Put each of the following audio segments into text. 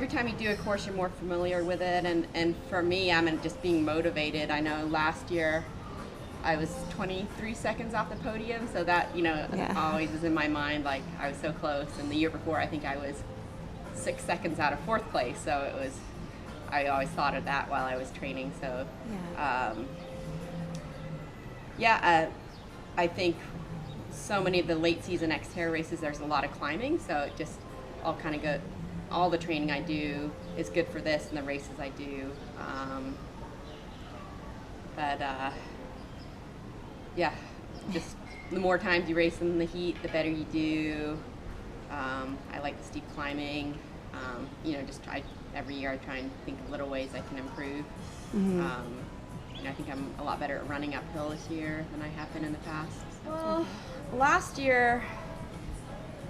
every time you do a course, you're more familiar with it, and for me, I'm just being motivated. I know last year I was 23 seconds off the podium, so that, always is in my mind, like I was so close. And the year before, I think I was 6 seconds out of fourth place, so it was, I always thought of that while I was training. So I think so many of the late season XTERRA races, there's a lot of climbing, so it just all kind of go, all the training I do is good for this and the races I do. Just the more times you race in the heat, the better you do. I like the steep climbing. Just every year I try and think of little ways I can improve. I think I'm a lot better at running uphill this year than I have been in the past. Well, last year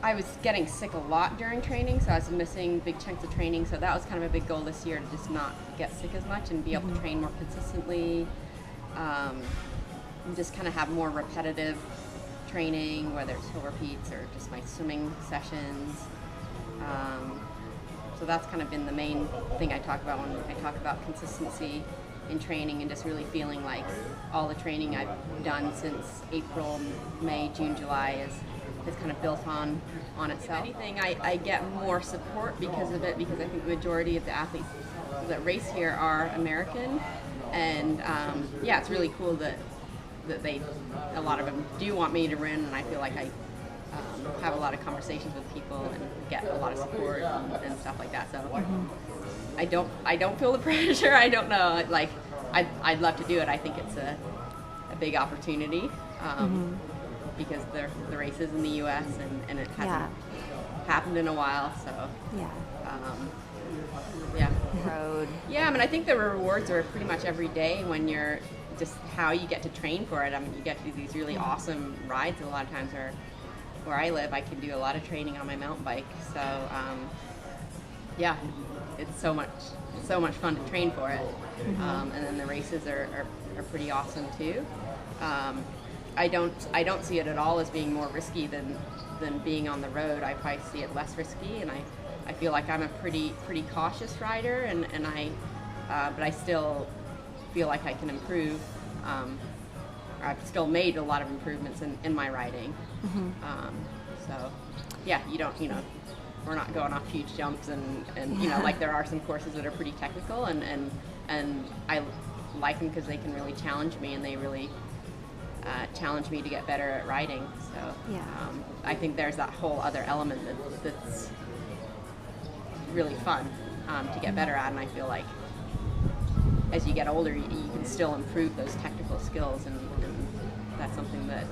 I was getting sick a lot during training, so I was missing big chunks of training. So that was kind of a big goal this year, to just not get sick as much and be able to train more consistently. And just kind of have more repetitive training, whether it's hill repeats or just my swimming sessions. So that's kind of been the main thing I talk about when I talk about consistency in training, and just really feeling like all the training I've done since April, May, June, July is kind of built on itself. If anything, I get more support because of it, because I think the majority of the athletes that race here are American, and it's really cool that a lot of them do want me to run, and I feel like I have a lot of conversations with people and get a lot of support and stuff like that. So I don't feel the pressure. I don't know. Like I'd love to do it. I think it's a big opportunity because the race is in the U.S. and it hasn't happened in a while. So road. Yeah, I mean, I think the rewards are pretty much every day when you're just how you get to train for it. I mean, you get to do these really awesome rides. A lot of times where I live, I can do a lot of training on my mountain bike. So it's so much fun to train for it. And then the races are pretty awesome too. I don't see it at all as being more risky than being on the road. I probably see it less risky, and I feel like I'm a pretty cautious rider, but I still feel like I can improve. I've still made a lot of improvements in my riding. We're not going off huge jumps and like there are some courses that are pretty technical, and I like them because they can really challenge me, and they really challenge me to get better at riding. So I think there's that whole other element that's really fun to get better at, and I feel like as you get older, you can still improve those technical skills, and that's something that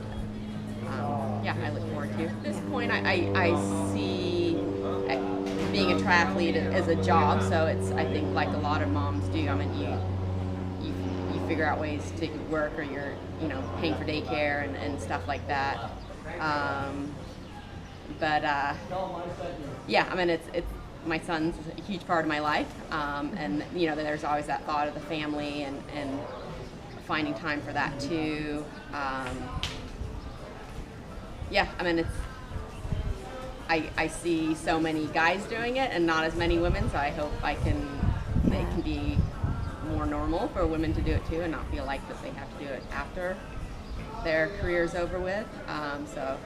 I look forward to. At this point, I see being a triathlete as a job, so it's, I think, like a lot of moms do. I mean, you figure out ways to work, or you're paying for daycare and stuff like that. I mean, it's my son's a huge part of my life, and there's always that thought of the family and finding time for that too. I mean, I see so many guys doing it and not as many women, so I hope it can be more normal for women to do it too, and not feel like that they have to do it after their career's over with. So